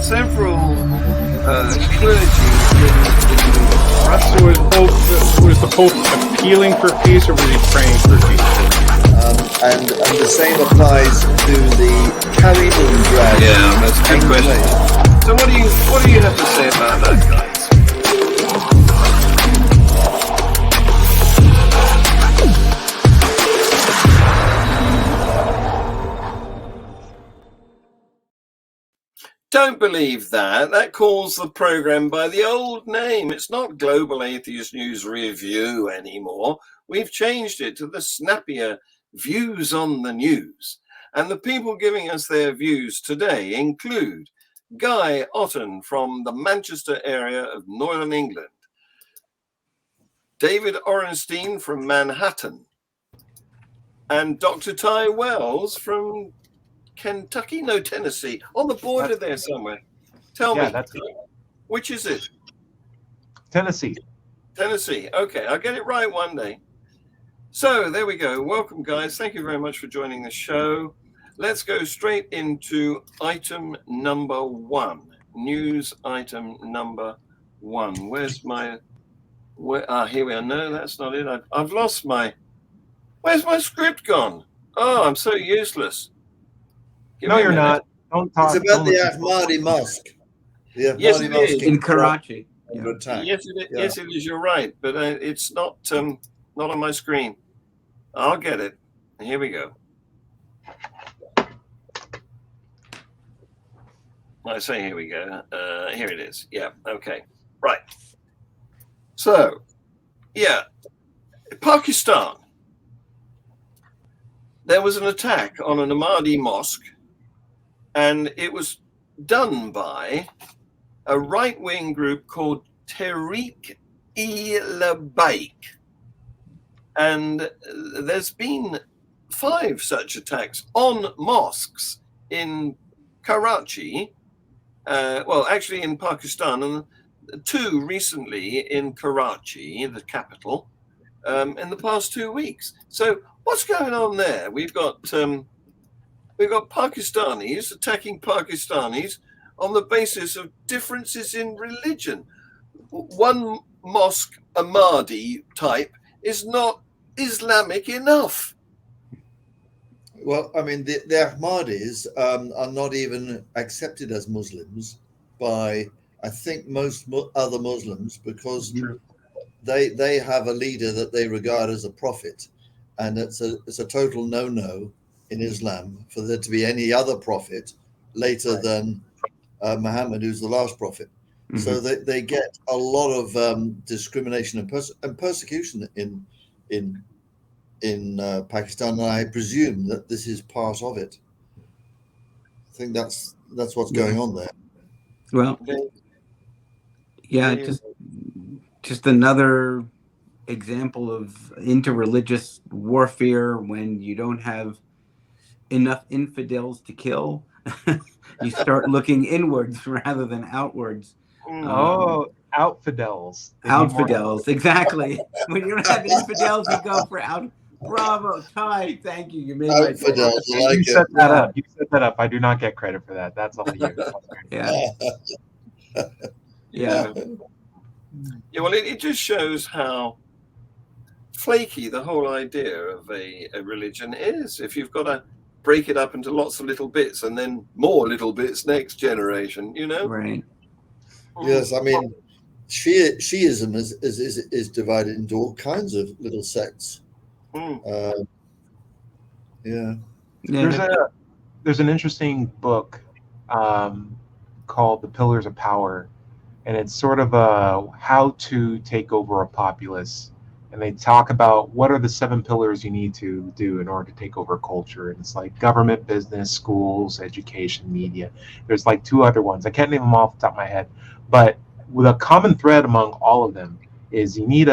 several clergy in Russia. So was the Pope appealing for peace, or was he praying for peace? And the same applies to the Kaliningrad. Yeah, that's a good question. So what do you have to say about that, guys? Don't believe that. That calls the program by the old name. It's not Global Atheist News Review anymore. We've changed it to the snappier Views on the News. And the people giving us their views today include Guy Otten from the Manchester area of Northern England, David Orenstein from Manhattan, and Dr. Ty Wells from Tennessee, on the border there somewhere. Tell me, which is it? Tennessee. Okay, I'll get it right one day. So there we go. Welcome, guys. Thank you very much for joining the show. Let's go straight into item number 1. News item number 1. Where's my... here we are. No, that's not it. I've lost my... Where's my script gone? Oh, I'm so useless. No, you're not. Don't talk. It's about the Ahmadi Mosque. Yes, it is. In Karachi. Yes, it is. You're right, but it's not on my screen. I'll get it. Here we go. I say here we go. Here it is. Yeah. Okay. Right. So, yeah, Pakistan. There was an attack on an Ahmadi mosque, and it was done by a right-wing group called Tehreek-e-Labbaik. And there's been 5 such attacks on mosques in Karachi, actually in Pakistan, and 2 recently in Karachi, the capital, in the past 2 weeks. So what's going on there? We've got Pakistanis attacking Pakistanis on the basis of differences in religion. One mosque, Ahmadi type, is not Islamic enough. Well, I mean, the Ahmadis are not even accepted as Muslims by, I think, most other Muslims, because they have a leader that they regard as a prophet, and it's a total no-no in Islam for there to be any other prophet later than Muhammad, who's the last prophet. Mm-hmm. So they get a lot of discrimination and persecution in Pakistan, and I presume that this is part of it. I think that's what's going on there. Well, yeah, just another example of interreligious warfare when you don't have enough infidels to kill. You start looking inwards rather than outwards. Outfidels. Outfidels, exactly. When you don't have infidels, you go for out. Bravo, Ty. Thank you. You made my Infidels. You set that up. You set that up. I do not get credit for that. That's all you. Yeah. Yeah. Well, it just shows how flaky the whole idea of a religion is. If you've got to break it up into lots of little bits and then more little bits next generation, Right. Yes, I mean, Shiism is divided into all kinds of little sects. There's an interesting book called The Pillars of Power, and it's sort of a how to take over a populace, and they talk about what are the 7 pillars you need to do in order to take over culture, and it's like government, business, schools, education, media. There's like 2 other ones. I can't name them off the top of my head, but with a common thread among all of them is you need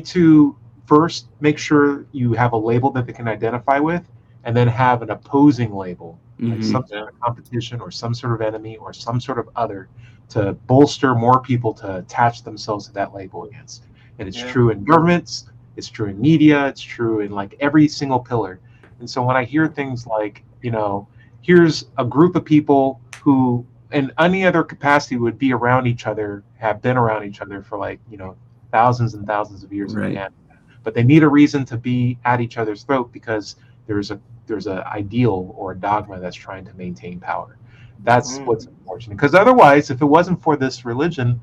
to first make sure you have a label that they can identify with, and then have an opposing label, like some sort of competition or some sort of enemy or some sort of other, to bolster more people to attach themselves to that label against. And it's true in governments, it's true in media, it's true in like every single pillar. And so when I hear things like, here's a group of people who, in any other capacity would be around each other, have been around each other for like, thousands and thousands of years. Right. But they need a reason to be at each other's throat because there's a ideal or a dogma that's trying to maintain power. That's what's unfortunate. Because otherwise, if it wasn't for this religion,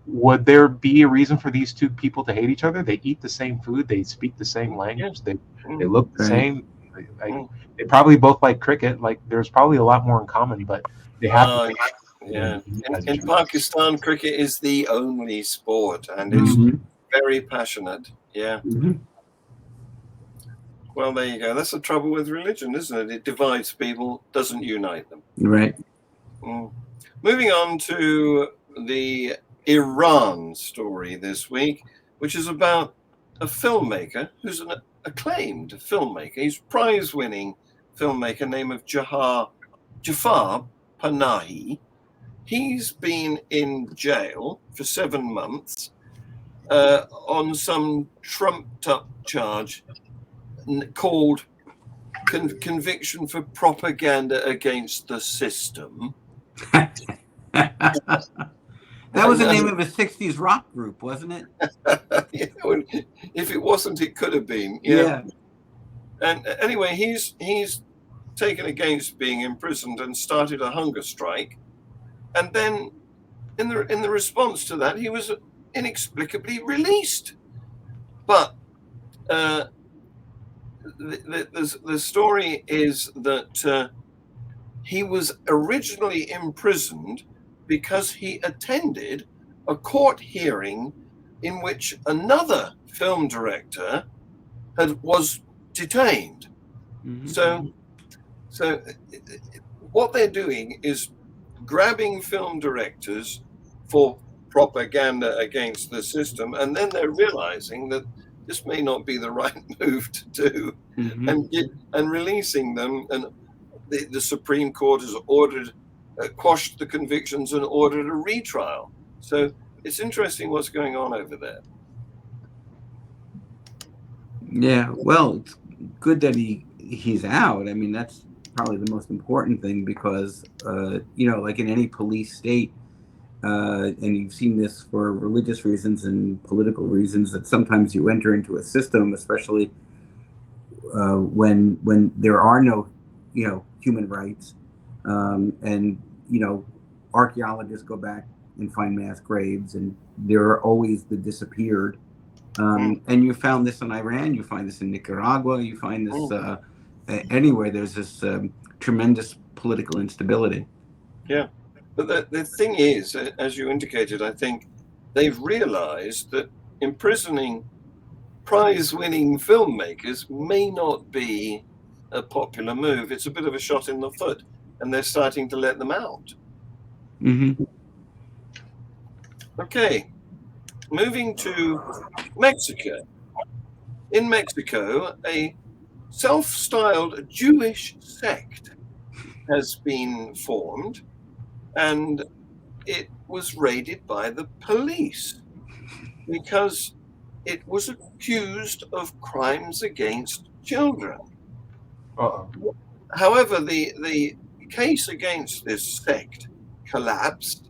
would there be a reason for these two people to hate each other? They eat the same food, they speak the same language, they look the Right. same. They probably both like cricket. Like, there's probably a lot more in common, but they have to. Yeah. In Pakistan, cricket is the only sport, and it's Mhm. very passionate. Yeah. Mhm. Well, there you go. That's the trouble with religion, isn't it? It divides people, doesn't unite them. Right. Moving on to the Iran story this week, which is about a filmmaker who's an acclaimed filmmaker. He's a prize-winning filmmaker named Jafar Panahi. He's been in jail for 7 months on some trumped-up charge called conviction for propaganda against the system. That was the name of a 60s rock group, wasn't it? If it wasn't, it could have been. Yeah. And anyway, he's taken against being imprisoned and started a hunger strike. And then in the response to that, he was inexplicably released. But the story is that he was originally imprisoned because he attended a court hearing in which another film director was detained. Mhm. So what they're doing is grabbing film directors for propaganda against the system, and then they're realizing that this may not be the right move to do, and releasing them. And the Supreme Court has quashed the convictions and ordered a retrial. So it's interesting what's going on over there. Yeah, well, it's good that he's out. I mean, that's probably the most important thing because, like in any police state, and you've seen this for religious reasons and political reasons, that sometimes you enter into a system, especially when there are no, human rights, and archaeologists go back and find mass graves, and there are always the disappeared. And you found this in Iran, you find this in Nicaragua, you find this anywhere there's this tremendous political instability. Yeah. But the thing is, as you indicated, I think they've realized that imprisoning prize-winning filmmakers may not be a popular move. It's a bit of a shot in the foot, and they're starting to let them out. Mm-hmm. Okay, moving to Mexico. In Mexico, a self-styled Jewish sect has been formed, and it was raided by the police because it was accused of crimes against children. Uh-oh. However, the case against this sect collapsed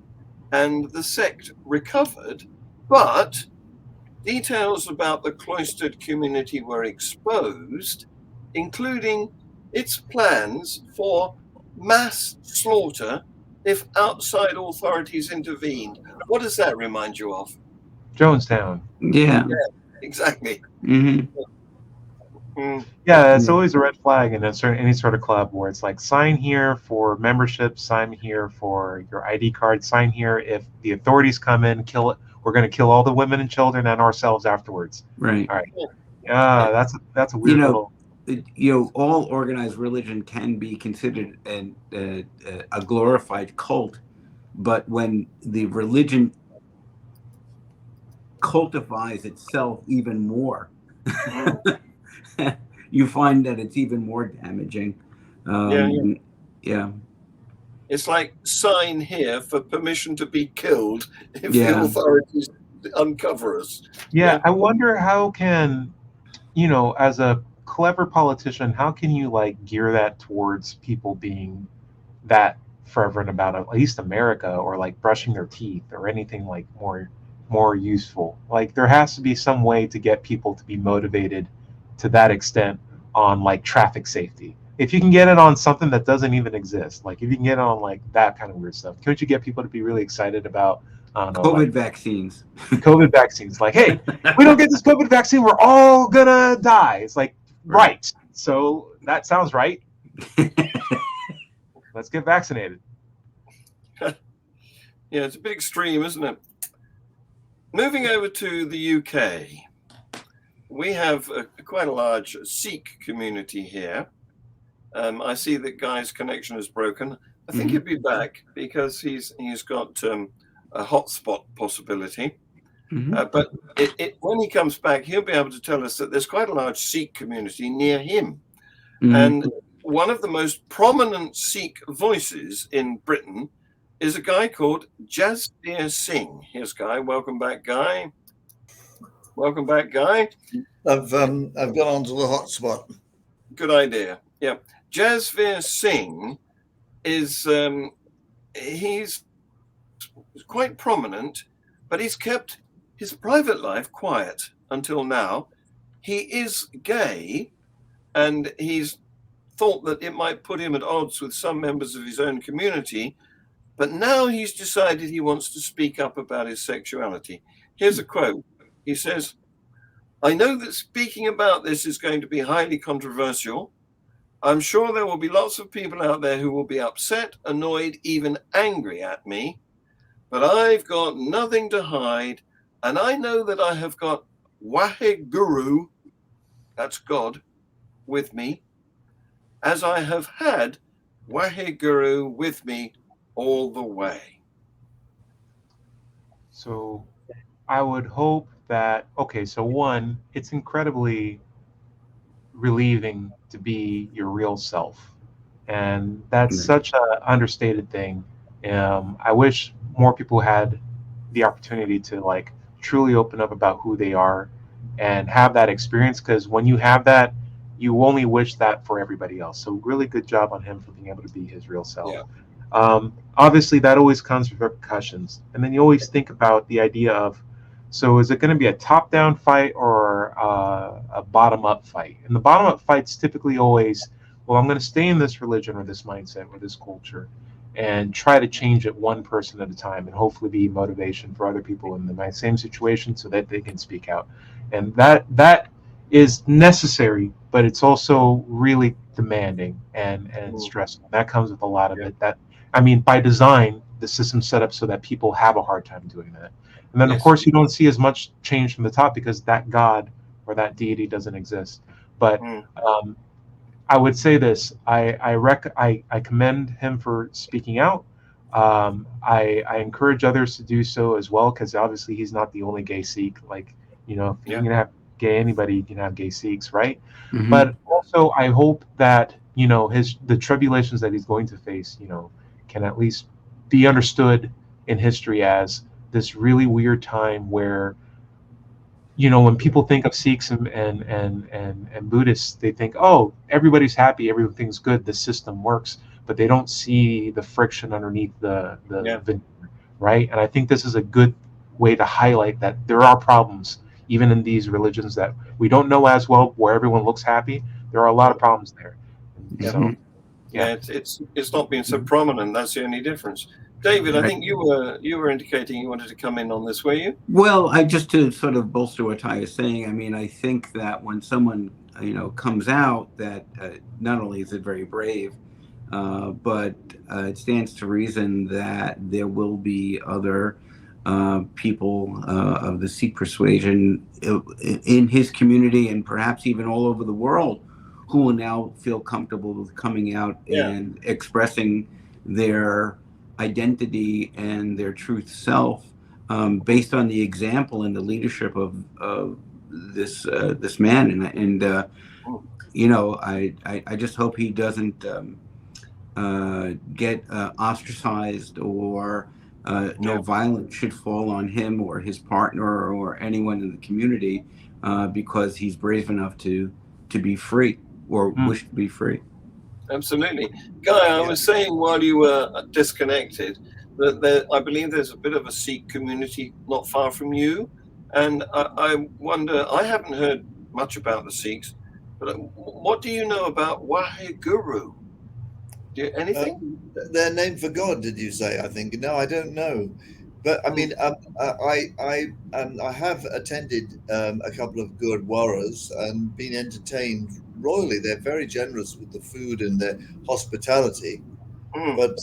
and the sect recovered, but details about the cloistered community were exposed, including its plans for mass slaughter if outside authorities intervened. What does that remind you of? Jonestown. Yeah. Exactly. Mm-hmm. Yeah, it's always a red flag in any sort of club where it's like, sign here for membership, sign here for your ID card, sign here if the authorities come in, kill it. We're going to kill all the women and children and ourselves afterwards. Right. All right. Yeah, that's a weird little. All organized religion can be considered a glorified cult, but when the religion cultifies itself even more, you find that it's even more damaging. Yeah. It's like, sign here for permission to be killed if the authorities uncover us. Yeah, I wonder how can, as a clever politician, how can you gear that towards people being that fervent about at least America, or like brushing their teeth or anything like more useful. Like there has to be some way to get people to be motivated to that extent on like traffic safety. If you can get it on something that doesn't even exist, like if you can get it on like that kind of weird stuff, can't you get people to be really excited about, I don't know, COVID like vaccines. COVID vaccines? Like, hey, we don't get this COVID vaccine, we're all gonna die. It's like, right. So that sounds right. Let's get vaccinated. Yeah, it's a bit extreme, isn't it? Moving over to the UK, we have quite a large Sikh community here. I see that Guy's connection is broken. I think he'll be back because he's got a hotspot possibility. But when he comes back, he'll be able to tell us that there's quite a large Sikh community near him. And one of the most prominent Sikh voices in Britain is a guy called Jasbir Singh. Here's Guy. Welcome back, Guy. Welcome back, Guy. I've gone onto the hotspot. Good idea. Yeah. Jasbir Singh is he's quite prominent, but he's kept his private life quiet until now. He is gay, and he's thought that it might put him at odds with some members of his own community, but now he's decided he wants to speak up about his sexuality. Here's a quote. He says, "I know that speaking about this is going to be highly controversial. I'm sure there will be lots of people out there who will be upset, annoyed, even angry at me, but I've got nothing to hide, and I know that I have got Waheguru, that's God, with me, as I have had Waheguru with me all the way." So I would hope that, okay, so one, it's incredibly relieving to be your real self. And that's such an understated thing. I wish more people had the opportunity to like truly open up about who they are and have that experience, because when you have that, you only wish that for everybody else. So really good job on him for being able to be his real self. Yeah. Obviously, that always comes with repercussions. And then you always think about the idea of, so is it going to be a top-down fight or a bottom-up fight? And the bottom-up fight's typically always, well, I'm going to stay in this religion or this mindset or this culture and try to change it one person at a time, and hopefully be motivation for other people in the same situation so that they can speak out. And that is necessary, but it's also really demanding and stressful. That comes with a lot of it. That, I mean, by design, the system's set up so that people have a hard time doing that. And then, of course, you don't see as much change from the top because that God or that deity doesn't exist. But I would say this: I commend him for speaking out. I encourage others to do so as well, because obviously he's not the only gay Sikh. Like, you know, if you can have gay anybody, you can have gay Sikhs, right? But also, I hope that, you know, the tribulations that he's going to face, you know, can at least be understood in history as this really weird time where, you know, when people think of Sikhs and Buddhists, they think, oh, everybody's happy, everything's good, the system works, but they don't see the friction underneath the veneer, right? And I think this is a good way to highlight that there are problems even in these religions that we don't know as well, where everyone looks happy. There are a lot of problems there. So, it's not been so prominent. That's the only difference. David, I think you were indicating you wanted to come in on this, were you? Well, I just to sort of bolster what Ty is saying. I mean, I think that when someone, you know, comes out, that not only is it very brave, but it stands to reason that there will be other people of the Sikh persuasion in his community and perhaps even all over the world who will now feel comfortable with coming out and expressing their identity and their truth self based on the example and the leadership of this man. And you know, I just hope he doesn't get ostracized, or no violence should fall on him or his partner or anyone in the community because he's brave enough to be free or wish to be free. Absolutely. Guy, I was saying while you were disconnected that I believe there's a bit of a Sikh community not far from you. And I wonder, I haven't heard much about the Sikhs, but what do you know about Waheguru? Anything? Their name for God, did you say? I think. No, I don't know. But I mean, I have attended a couple of Gurdwaras and been entertained royally. They're very generous with the food and their hospitality. Mm. But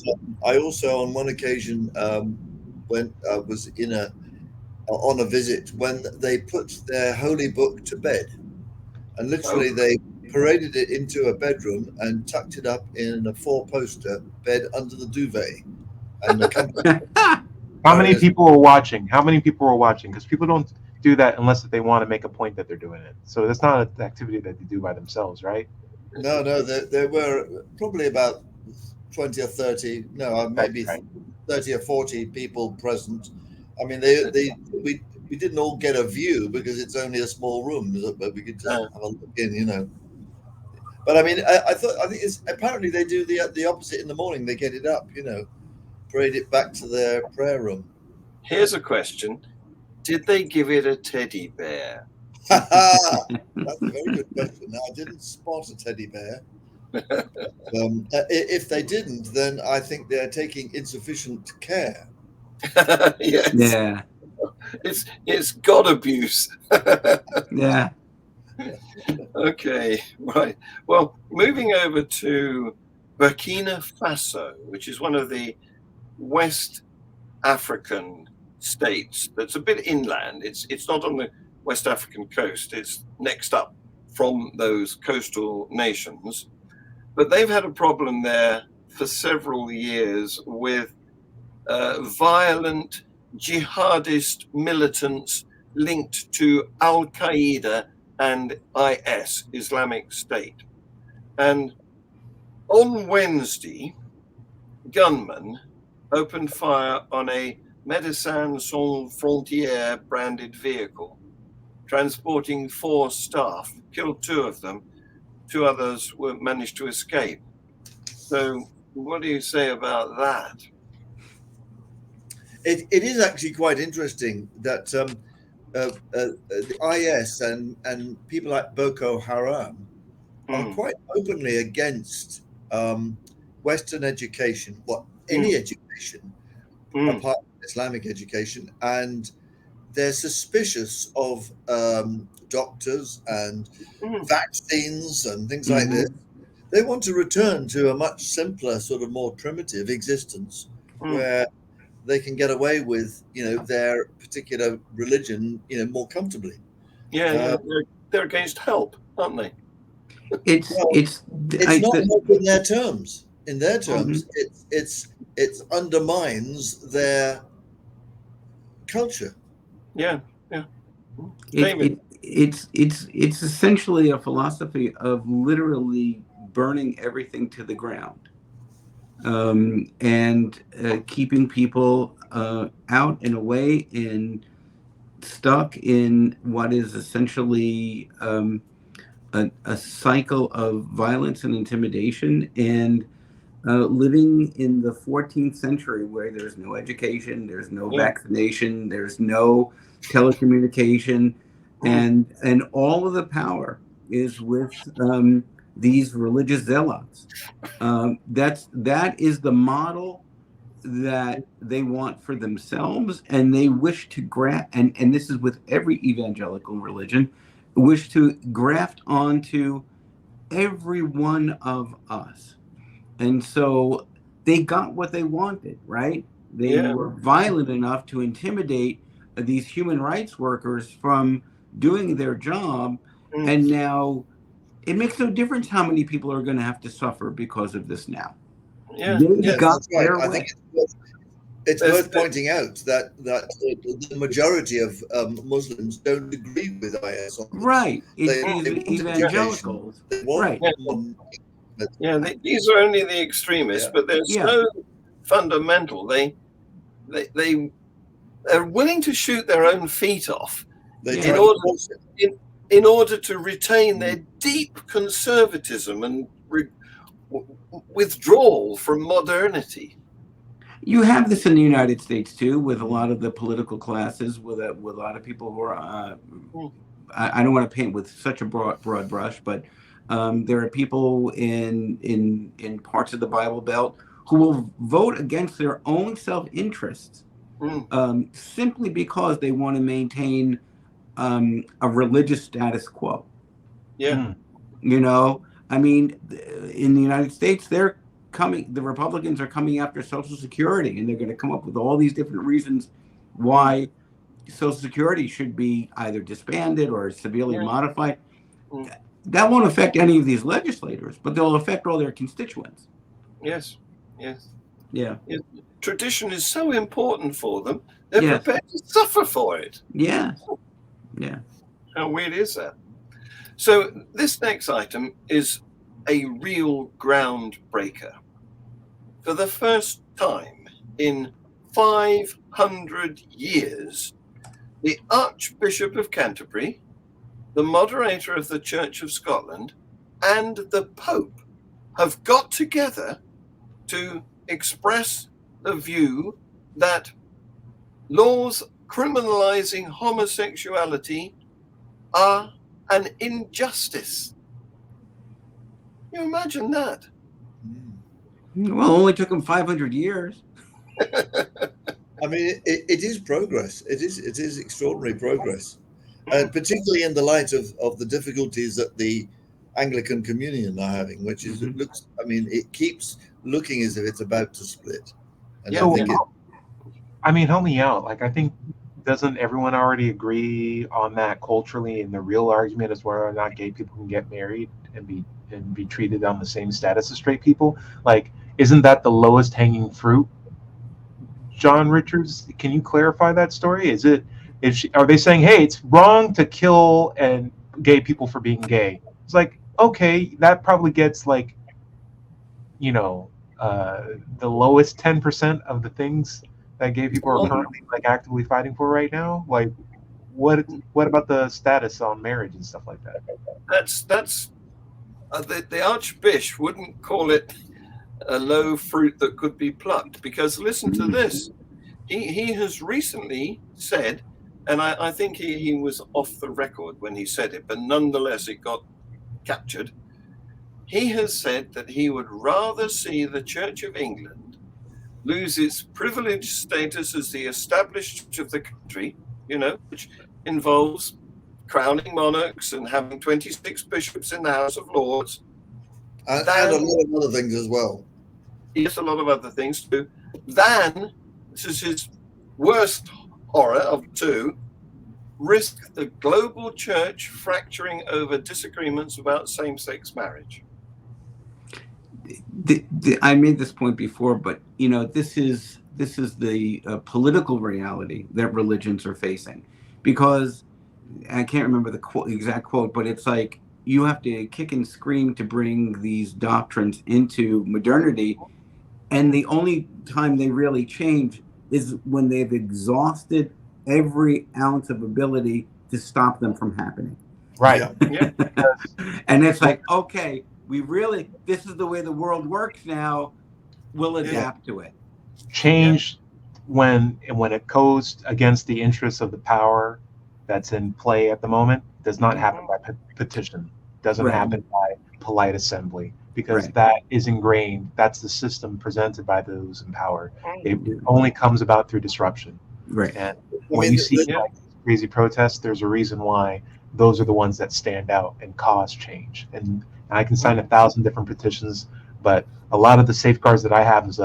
I also, on one occasion, when I was on a visit, when they put their holy book to bed, and literally they paraded it into a bedroom and tucked it up in a 4-poster bed under the duvet. And How many people were watching? How many people were watching? Because people don't do that unless they want to make a point that they're doing it. So that's not an activity that they do by themselves, right? No, there were probably about 20 or 30, no, maybe Right. 30 or 40 people present. I mean, we didn't all get a view because it's only a small room, but we could just have a look in, But I mean, I think it's apparently they do the opposite in the morning. They get it up, parade it back to their prayer room. Here's a question. Did they give it a teddy bear? That's a very good question. Now, I didn't spot a teddy bear. If they didn't, then I think they're taking insufficient care. Yes. Yeah. It's God abuse. Yeah. Okay, right. Well, moving over to Burkina Faso, which is one of the West African states that's a bit inland. It's not on the West African coast. It's next up from those coastal nations. But they've had a problem there for several years with violent jihadist militants linked to Al-Qaeda and IS, Islamic State. And on Wednesday, gunmen opened fire on a Médecins Sans Frontières branded vehicle, transporting 4 staff, killed 2 of them. 2 others managed to escape. So what do you say about that? It is actually quite interesting that the IS and people like Boko Haram are quite openly against Western education, any education, apart from Islamic education, and they're suspicious of doctors and vaccines and things like this. They want to return to a much simpler, sort of more primitive existence where they can get away with, their particular religion, more comfortably. Yeah, they're against help, aren't they? It's not help in their terms. In their terms, it undermines their culture. Yeah. It's essentially a philosophy of literally burning everything to the ground, and keeping people out and away and stuck in what is essentially a cycle of violence and intimidation, and living in the 14th century where there's no education, there's no vaccination, there's no telecommunication, and all of the power is with these religious zealots. That is the model that they want for themselves, and they wish to graft, and this is with every evangelical religion, wish to graft onto every one of us. And so they got what they wanted, right? They were violent enough to intimidate these human rights workers from doing their job. And now it makes no difference how many people are going to have to suffer because of this now. They got their way. I think it's worth pointing out that the majority of Muslims don't agree with IS. Right. It's these evangelicals. Right. Yeah, these are only the extremists, but there's no fundamental. They're willing to shoot their own feet off in order to retain their deep conservatism and withdrawal from modernity. You have this in the United States too, with a lot of the political classes, with a lot of people who are. I don't want to paint with such a broad brush, but there are people in parts of the Bible Belt who will vote against their own self-interest simply because they want to maintain a religious status quo. Yeah. You know, I mean, in the United States, the Republicans are coming after Social Security, and they're going to come up with all these different reasons why Social Security should be either disbanded or severely modified. That won't affect any of these legislators, but they'll affect all their constituents. Yes. Yeah. Tradition is so important for them. They're prepared to suffer for it. Yeah. How weird is that? So this next item is a real groundbreaker. For the first time in 500 years, the Archbishop of Canterbury, the moderator of the Church of Scotland, and the Pope have got together to express the view that laws criminalizing homosexuality are an injustice. Can you imagine that? Well, it only took them 500 years. I mean, it is progress. It is extraordinary progress, particularly in the light of the difficulties that the Anglican Communion are having, which is it keeps looking as if it's about to split. And I mean, help me out. Like, I think, doesn't everyone already agree on that culturally? And the real argument is whether or not gay people can get married and be treated on the same status as straight people. Like, isn't that the lowest hanging fruit? John Richards, can you clarify that story? Are they saying, hey, it's wrong to kill and gay people for being gay? It's like, okay, that probably gets like, the lowest 10% of the things that gay people are currently like actively fighting for right now. Like, what about the status on marriage and stuff like that? That's the Archbishop wouldn't call it a low fruit that could be plucked, because listen to this. He has recently said, and I think he was off the record when he said it, but nonetheless it got captured. He has said that he would rather see the Church of England lose its privileged status as the established of the country, which involves crowning monarchs and having 26 bishops in the House of Lords. And a lot of other things as well. Yes, a lot of other things too. This is his worst horror of two, risk the global church fracturing over disagreements about same-sex marriage. I made this point before, but this is the political reality that religions are facing, because I can't remember the exact quote, but it's like you have to kick and scream to bring these doctrines into modernity, and the only time they really change is when they've exhausted every ounce of ability to stop them from happening. Right. Yeah. And it's like, okay, this is the way the world works now. We'll adapt to it. Change when it goes against the interests of the power that's in play at the moment does not happen by petition. Doesn't happen by polite assembly, because that is ingrained. That's the system presented by those in power. It only comes about through disruption. Right. And when you see like crazy protests, there's a reason why those are the ones that stand out and cause change. And I can sign 1,000 different petitions, but a lot of the safeguards that I have is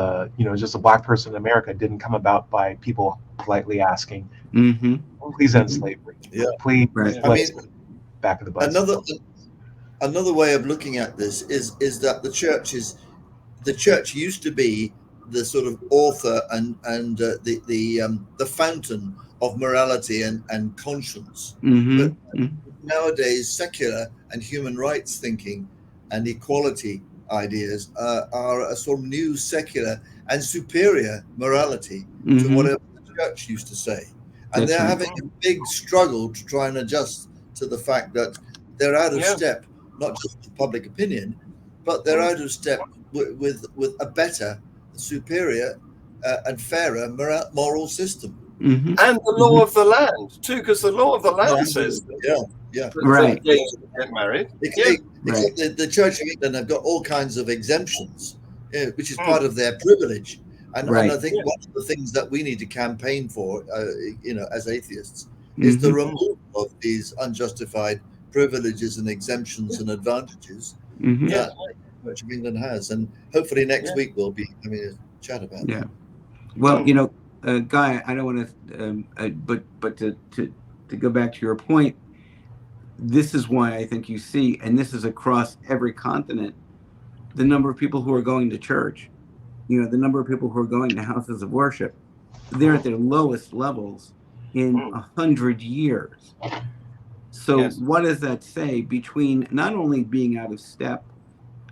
just a black person in America didn't come about by people politely asking, please end slavery. Yeah. Please I mean, back of the bus. Another way of looking at this is that the church used to be the sort of author and the fountain of morality and conscience. But nowadays, secular and human rights thinking and equality ideas are a sort of new secular and superior morality to whatever the church used to say. And they're having a big struggle to try and adjust to the fact that they're out of step, not just with public opinion, but they're out of step with a better, superior, and fairer moral system. Mm-hmm. And the law of the land too, because the law of the land says yeah. Right. that gays get married. Except the Church of England have got all kinds of exemptions, which is part of their privilege. And I think one of the things that we need to campaign for, as atheists, is the removal of these unjustified privileges and exemptions and advantages that the Church of England has. And hopefully next week we'll be having a chat about that. Well, Guy, I don't want to, but to go back to your point, this is why I think you see, and this is across every continent, the number of people who are going to church, the number of people who are going to houses of worship, they're at their lowest levels in 100 years. So what does that say between not only being out of step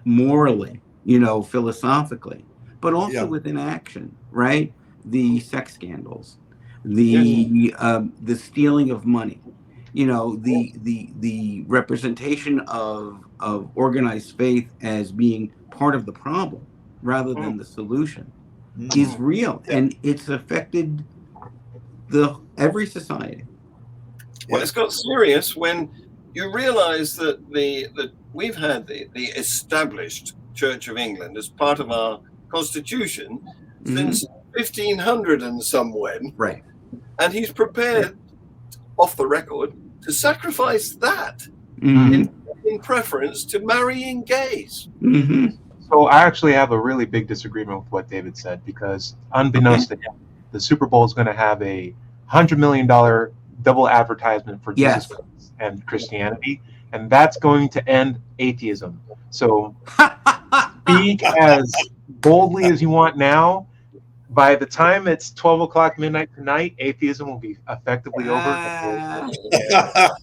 morally, philosophically, but also within action, right? The sex scandals, the stealing of money, the representation of organized faith as being part of the problem rather than the solution is real, and it's affected every society. Well, it's got serious when you realize that we've had the established Church of England as part of our constitution since 1500 and some when. Right. And he's prepared, off the record, to sacrifice that in preference to marrying gays. So I actually have a really big disagreement with what David said, because unbeknownst to him, the Super Bowl is going to have a $100 million double advertisement for Jesus Christ and Christianity, and that's going to end atheism. So speak as boldly as you want now. By the time it's 12 o'clock midnight tonight, atheism will be effectively over.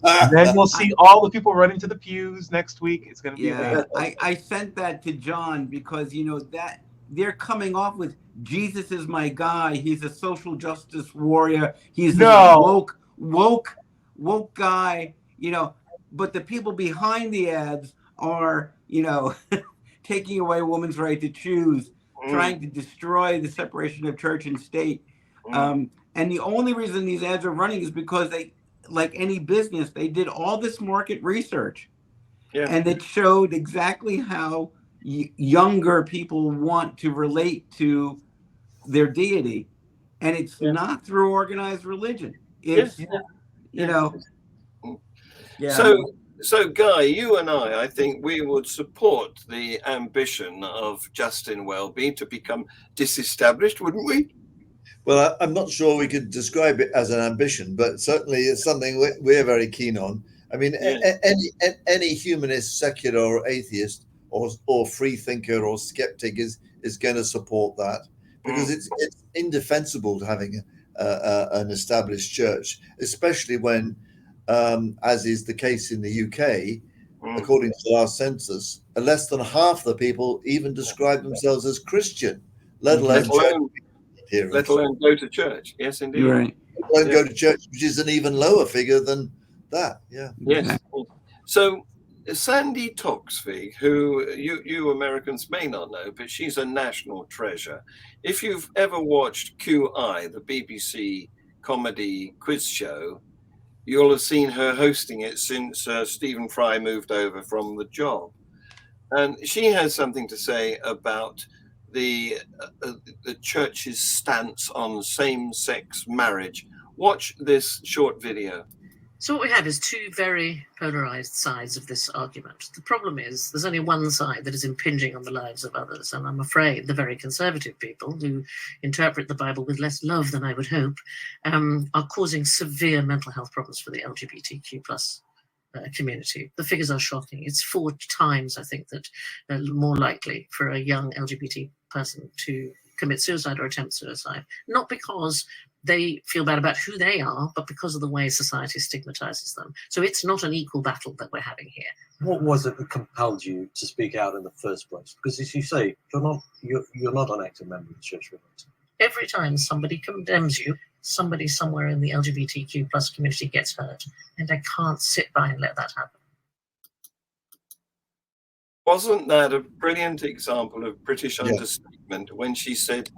And then we'll see all the people running to the pews next week. It's going to be amazing. I sent that to John because, that they're coming off with Jesus is my guy. He's a social justice warrior. He's a woke guy, but the people behind the ads are, taking away a woman's right to choose, trying to destroy the separation of church and state. And the only reason these ads are running is because they, like any business, they did all this market research. And it showed exactly how younger people want to relate to their deity. And it's not through organized religion. It's, So, Guy, you and I think we would support the ambition of Justin Welby to become disestablished, wouldn't we? Well, I'm not sure we could describe it as an ambition, but certainly it's something we're very keen on. I mean, any humanist, secular, or atheist, or free thinker or skeptic is going to support that, because it's indefensible to having an established church, especially when, as is the case in the UK, according to the last census, less than half the people even describe themselves as Christian, let alone go to church. Yes, indeed. You're right. Let alone go to church, which is an even lower figure than that. Yes. So Sandy Toksvig, who you Americans may not know, but she's a national treasure. If you've ever watched QI, the BBC comedy quiz show, you'll have seen her hosting it since Stephen Fry moved over from the job. And she has something to say about the church's stance on same-sex marriage. Watch this short video. So what we have is two very polarized sides of this argument. The problem is there's only one side that is impinging on the lives of others, and I'm afraid the very conservative people who interpret the Bible with less love than I would hope are causing severe mental health problems for the LGBTQ plus community. The figures are shocking. It's 4 times, I think, that more likely for a young LGBT person to commit suicide or attempt suicide, not because they feel bad about who they are, but because of the way society stigmatizes them. So it's not an equal battle that we're having here. What was it that compelled you to speak out in the first place? Because as you say, you're not an active member of the Church of England. Every time somebody condemns you, somebody somewhere in the LGBTQ plus community gets hurt, and I can't sit by and let that happen. Wasn't that a brilliant example of British Yeah. understatement when she said,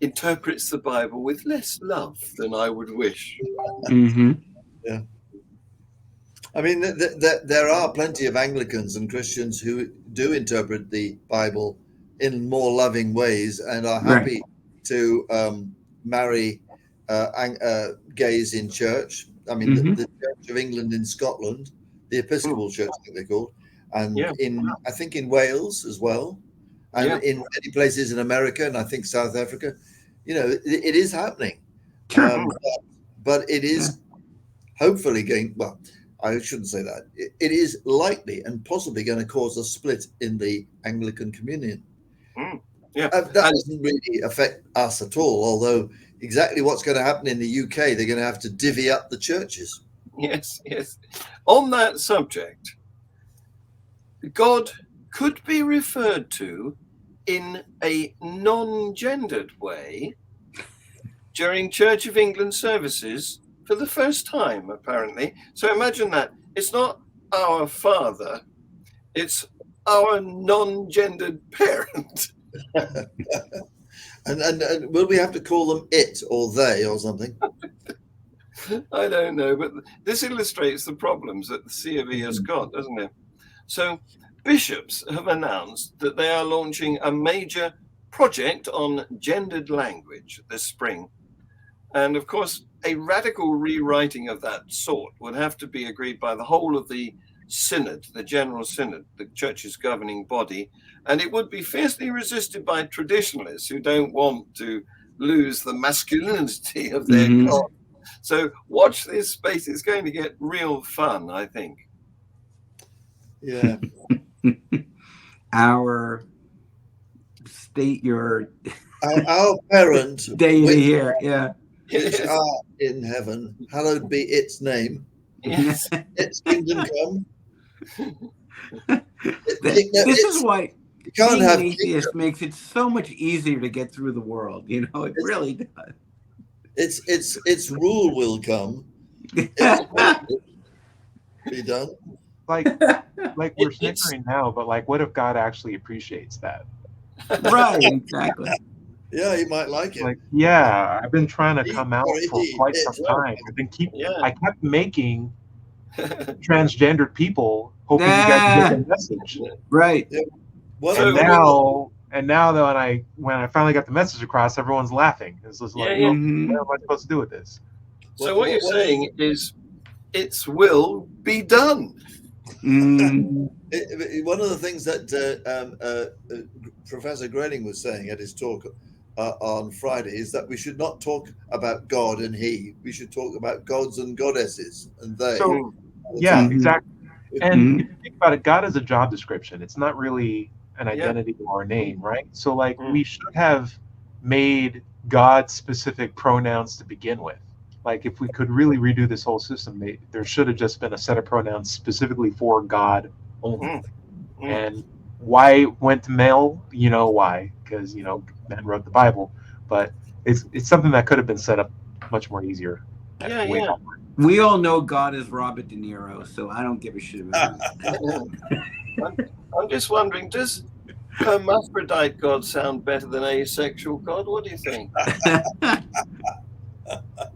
interprets the Bible with less love than I would wish? Mm-hmm. I mean, there are plenty of Anglicans and Christians who do interpret the Bible in more loving ways and are happy to marry gays in church. I mean, Mhm. the Church of England in Scotland, the Episcopal Church, I think they're called, and Yeah. I think in Wales as well, and Yeah. in many places in America, and I think South Africa. You know, it is happening, Sure. but it is hopefully going. Well, I shouldn't say that. It is likely and possibly going to cause a split in the Anglican communion. Yeah. That doesn't really affect us at all, although exactly what's going to happen in the UK, they're going to have to divvy up the churches. Yes, yes. On that subject, God could be referred to in a non-gendered way during Church of England services for the first time, apparently. So imagine that. It's not our father, it's our non-gendered parent. And will we have to call them it or they or something? I don't know, but this illustrates the problems that the C of E has got, doesn't it? So bishops have announced that they are launching a major project on gendered language this spring. And of course, a radical rewriting of that sort would have to be agreed by the whole of the synod, the General Synod, the church's governing body, and it would be fiercely resisted by traditionalists who don't want to lose the masculinity of their God. So watch this space. It's going to get real fun, I think. Yeah. Our state your Our parent, deity here. Yeah. which art in heaven, hallowed be its name. Yes. Its kingdom come. This is why You can't being have an atheist makes it so much easier to get through the world. You know, it really does. its rule will come. Its will be done. Like we're snickering now, but like, what if God actually appreciates that? Right, exactly. Yeah, you might like it. Like, yeah, I've been trying to He- come out or for he- quite it- some time. I kept making Yeah. transgendered people, hoping you guys would get the message. Right. One So of And now that when I finally got the message across, everyone's laughing. It's just like, Yeah. Mhm. what am I supposed to do with this? So what you're saying is its will be done. Mm. one of the things that Professor Grayling was saying at his talk on Friday is that we should not talk about God and he. We should talk about gods and goddesses and they. So, yeah, Mhm. exactly. Mhm. And if you think about it, God is a job description. It's not really an Yeah. identity or a name, right? So, like, Mm. we should have made God-specific pronouns to begin with. Like, if we could really redo this whole system, there should have just been a set of pronouns specifically for God only. Mm. Mm. And why it went to male, you know why? Because, men wrote the Bible. But it's something that could have been set up much more easier. Yeah, Way yeah. more. We all know God is Robert De Niro, so I don't give a shit about I'm just wondering, does hermaphrodite God sound better than asexual God? What do you think? it.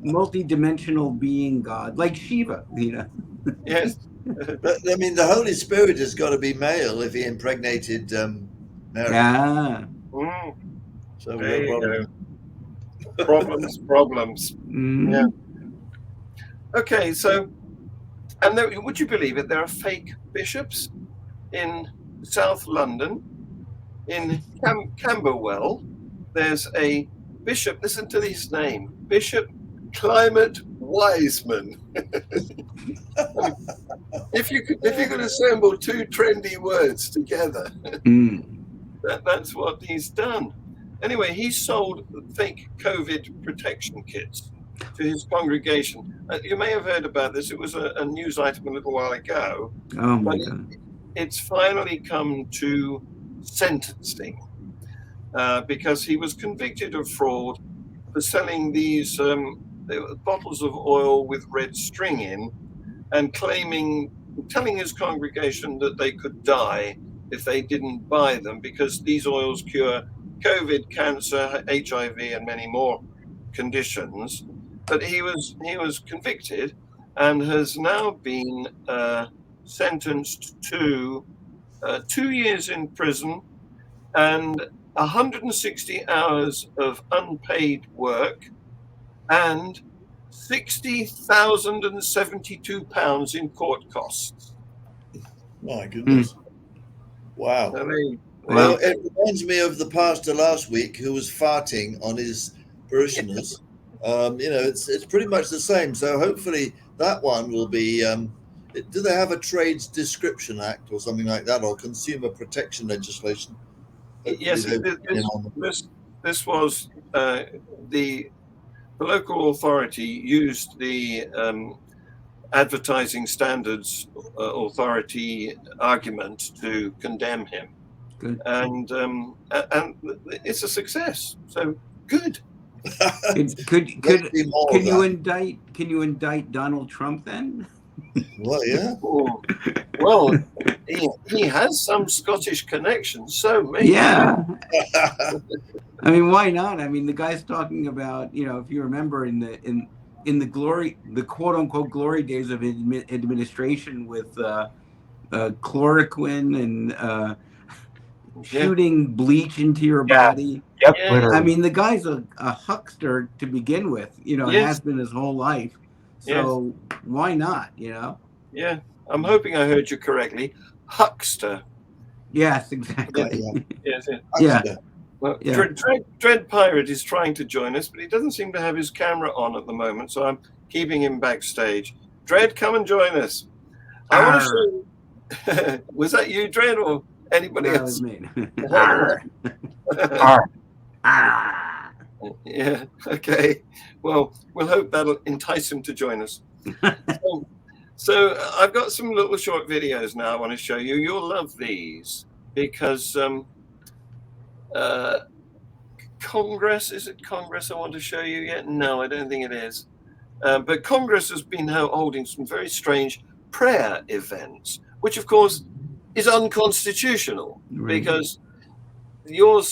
Multi-dimensional being God, like Shiva, Yes. But I mean, the Holy Spirit has got to be male if he impregnated Mary. Yeah. Mm. So There we have you a go. Problems. Mm. Yeah. Okay, so, and there, would you believe it? There are fake bishops in South London, in Camberwell. There's a bishop. Listen to his name, Bishop Climate Wiseman. If you could assemble two trendy words together, Mm. that's what he's done. Anyway, he sold fake COVID protection kits to his congregation. You may have heard about this. It was a news item a little while ago. Oh my But God. it's finally come to sentencing because he was convicted of fraud for selling these bottles of oil with red string in and telling his congregation that they could die if they didn't buy them, because these oils cure COVID, cancer, HIV, and many more conditions. But he was convicted and has now been sentenced to 2 years in prison and 160 hours of unpaid work and £60,072 in court costs. My goodness. Wow. I mean, Well, it reminds me of the pastor last week who was farting on his parishioners. It's pretty much the same. So hopefully that one will be. Do they have a Trades Description Act or something like that, or consumer protection legislation? yes, this was the local authority used the Advertising Standards Authority argument to condemn him. Good. And it's a success. So good. Can you indict Donald Trump then? Well, yeah. Oh, well, he has some Scottish connections, so maybe. Yeah. I mean, why not? I mean, the guy's talking about, if you remember in the quote unquote glory days of administration with chloroquine and shooting bleach into your body. Yep. Yeah. I mean, the guy's a huckster to begin with, has been his whole life. So why not, Yeah, I'm hoping I heard you correctly. Huckster. Yes, exactly. Yes. Yeah. Well, Yeah. Dread Pirate is trying to join us, but he doesn't seem to have his camera on at the moment, so I'm keeping him backstage. Dread, come and join us. I want to show you. Was that you, Dread, or anybody That else? was me. Yeah, okay. Well, we'll hope that'll entice him to join us. So I've got some little short videos now I want to show you. You'll love these because Congress, is it Congress I want to show you yet? No, I don't think it is. But Congress has been holding some very strange prayer events, which of course is unconstitutional because your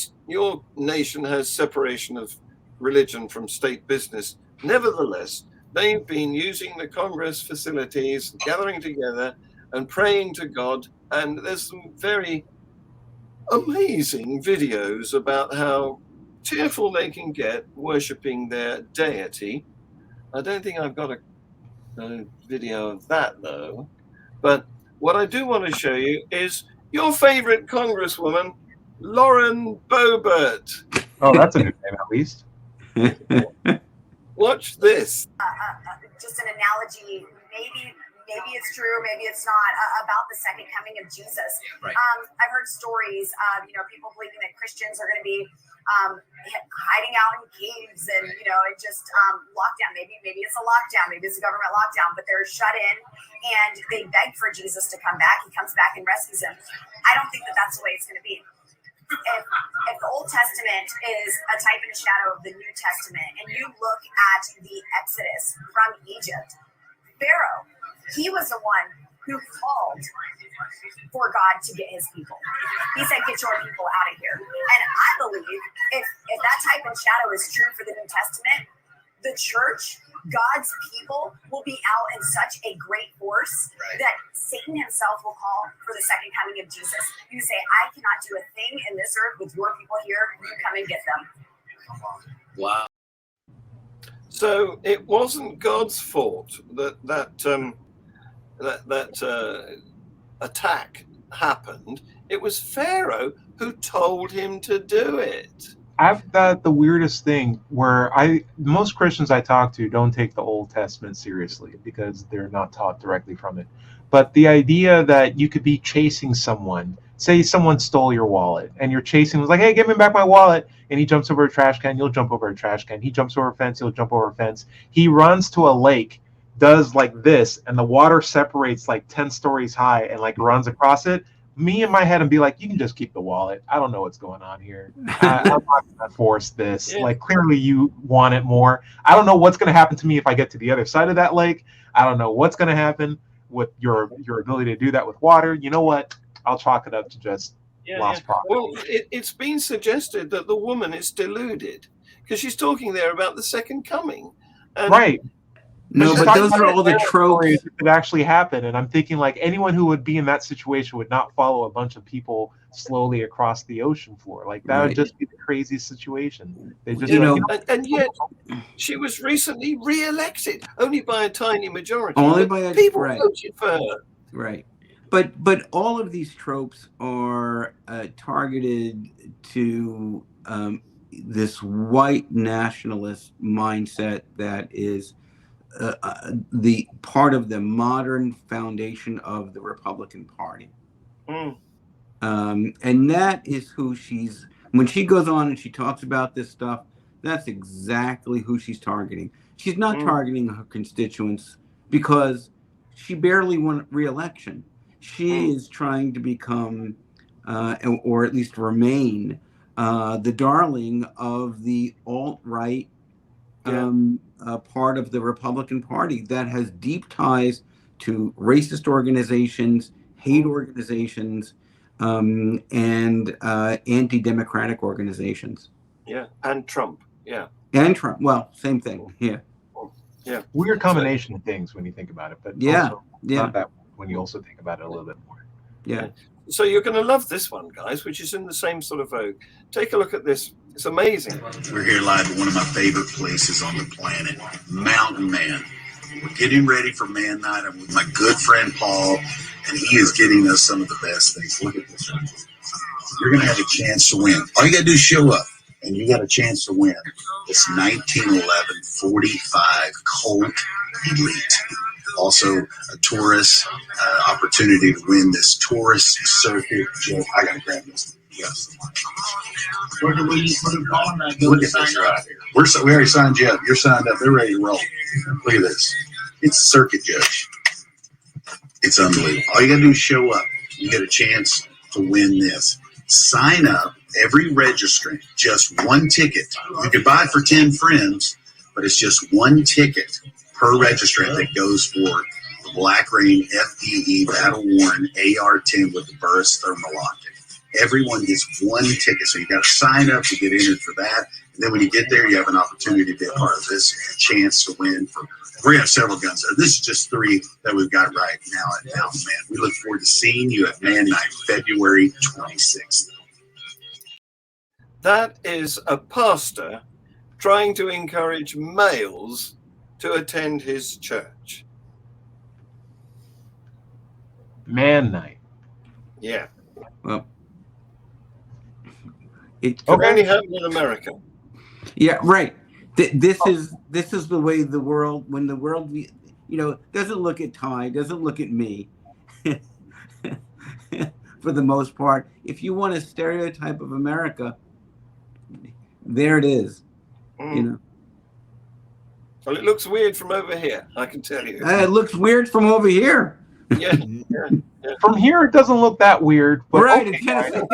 nation has separation of religion from state business. Nevertheless, they've been using the Congress facilities, gathering together and praying to God. And there's some very amazing videos about how tearful they can get worshiping their deity. I don't think I've got a video of that though. But what I do want to show you is your favorite Congresswoman, Lauren Boebert. Oh, that's a new name at least. Watch this. Just an analogy, maybe it's true, maybe it's not, about the second coming of Jesus. Right. I've heard stories of, people believing that Christians are going to be hiding out in caves and, it just lockdown. Maybe it's a lockdown, maybe it's a government lockdown, but they're shut in and they beg for Jesus to come back. He comes back and rescues them. I don't think that that's the way it's going to be. If the Old Testament is a type and a shadow of the New Testament, and you look at the Exodus from Egypt, Pharaoh, he was the one who called for God to get his people. He said, get your people out of here. And I believe if that type and shadow is true for the New Testament, the church, God's people, will be out in such a great force that Satan himself will call for the second coming of Jesus. You say, I cannot do a thing in this earth with your people here. You come and get them. Wow. So it wasn't God's fault that attack happened. It was Pharaoh who told him to do it. I've got the weirdest thing where most Christians I talk to don't take the Old Testament seriously because they're not taught directly from it. But the idea that you could be chasing someone, say someone stole your wallet and you're chasing him, like, hey, give me back my wallet. And he jumps over a trash can, you'll jump over a trash can. He jumps over a fence, you'll jump over a fence. He runs to a lake, does like this, and the water separates like 10 stories high and like runs across it. Me in my head and be like, you can just keep the wallet. I don't know what's going on here. I'm not going to force this. Yeah. Like, clearly you want it more. I don't know what's going to happen to me if I get to the other side of that lake. I don't know what's going to happen with your ability to do that with water. You know what? I'll chalk it up to just lost property. Well, it's been suggested that the woman is deluded because she's talking there about the second coming. And Right. No, She's but talking those about are all the Atlanta stories tropes. that actually happened, and I'm thinking like anyone who would be in that situation would not follow a bunch of people slowly across the ocean floor. Like that would Right. just be the craziest situation. They just You like, know, and yet she was recently re-elected only by a tiny majority. Only but by a- people right. voted for her. right. But all of these tropes are targeted to this white nationalist mindset that is the part of the modern foundation of the Republican Party. Mm. And that is who she's, when she goes on and she talks about this stuff, that's exactly who she's targeting. She's not targeting her constituents because she barely won re-election. She is trying to become, or at least remain, the darling of the alt-right part of the Republican Party that has deep ties to racist organizations, hate organizations, and anti-democratic organizations. Yeah, and Trump. Yeah. And Trump. Well, same thing. Yeah. Yeah. weird combination of things when you think about it, but Yeah. also Yeah. not that when you also think about it a little bit more. Yeah. So you're going to love this one, guys, which is in the same sort of vogue. Take a look at this. It's amazing. We're here live at one of my favorite places on the planet, Mountain Man. We're getting ready for Man Night. I'm with my good friend Paul, and he is getting us some of the best things. Look at this. You're going to have a chance to win. All you got to do is show up, and you got a chance to win this 1911 45 Colt Elite. Also, a tourist opportunity to win this tourist circuit. I got to grab this. Yes. Look at this right here. We already signed you up. You're signed up. They're ready to roll. Look at this. It's a circuit, Judge. It's unbelievable. All you got to do is show up. You get a chance to win this. Sign up. Every registrant, just one ticket. You can buy it for 10 friends, but it's just one ticket per registrant that goes for the Black Rain FPE Battle Worn AR-10 with the burst thermal optic. Everyone gets one ticket, so you got to sign up to get entered for that. And then when you get there, you have an opportunity to be a part of this chance to win. We're going to have several guns there. This is just 3 that we've got right now at Mountain Man. We look forward to seeing you at Man Night, February 26th. That is a pastor trying to encourage males to attend his church. Man Night. Yeah. Well, it Only happened in America. Yeah, right. This is the way the world, when the world, doesn't look at Ty, doesn't look at me. For the most part, if you want a stereotype of America, there it is. Well, it looks weird from over here, I can tell you. It looks weird from over here. Yeah. From here, it doesn't look that weird. But Right. okay, It kind of,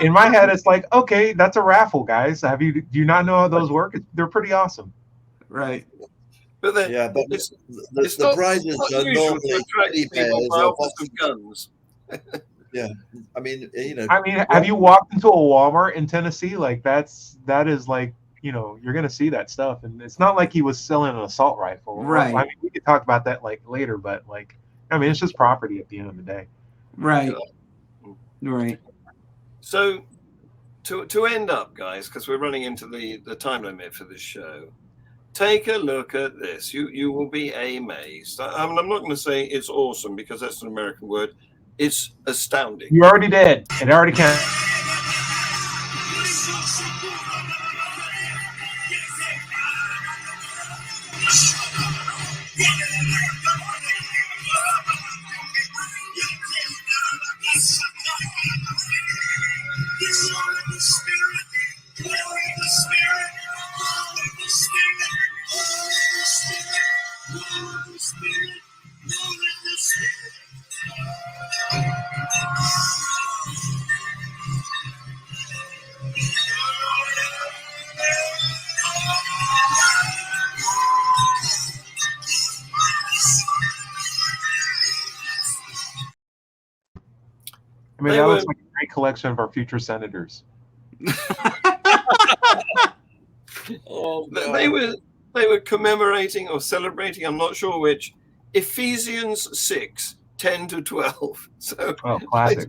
in my head, it's like, okay, that's a raffle, guys. Do you not know how those work? They're pretty awesome. right. But then, Yeah, but it's the not, prizes not are usual normally to attract teddy people bears by or offers of guns. Yeah, I mean, have you walked into a Walmart in Tennessee? Like that is like, you're gonna see that stuff, and it's not like he was selling an assault rifle. Right. I mean, we could talk about that like later, but it's just property at the end of the day. Right. Right. So, to end up, guys, because we're running into the time limit for this show, take a look at this. You will be amazed. I mean, I'm not going to say it's awesome because that's an American word. It's astounding. You already did. It already counts. I mean, They that were- looks like a great collection of our future senators. Oh, They were commemorating or celebrating, I'm not sure which, Ephesians 6:10-12. So Oh, classic.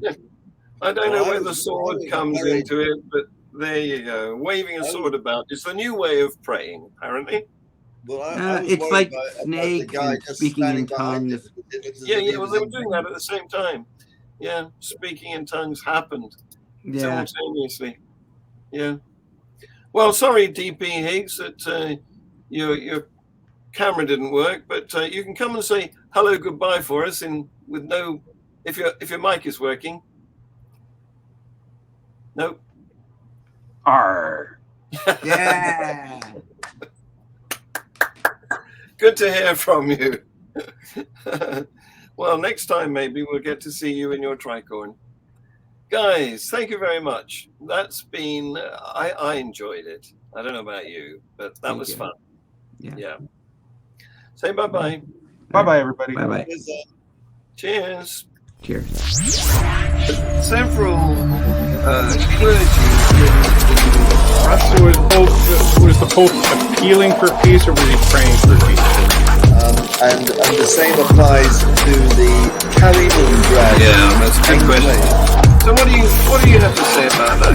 I don't know Well, I where the was sword very- comes very- into it, but there you go. Waving a sword about. It's the new way of praying, apparently. Well, I was It's worried like about the Snake guy and just speaking in standing behind tongues. it. It looks as Yeah, if he well, was they were in- doing that at the same time. Yeah, speaking in tongues happened Yeah. simultaneously. Yeah. Well, sorry, DP Higgs, that your camera didn't work, but you can come and say hello, goodbye for us with no, if your mic is working. Nope. Arr. Yeah. Good to hear from you. Well, next time maybe we'll get to see you in your tricorn. Guys, thank you very much. That's been, I enjoyed it. I don't know about you, but that Thank was you. fun. Yeah. Yeah. Say bye-bye. Bye-bye, everybody. Bye bye. Cheers. Cheers. Several clergy So was the Pope appealing for peace, or was he praying for peace? and the same applies to the Kaliningrad. Yeah, that's a good question. So what do you have to say about that?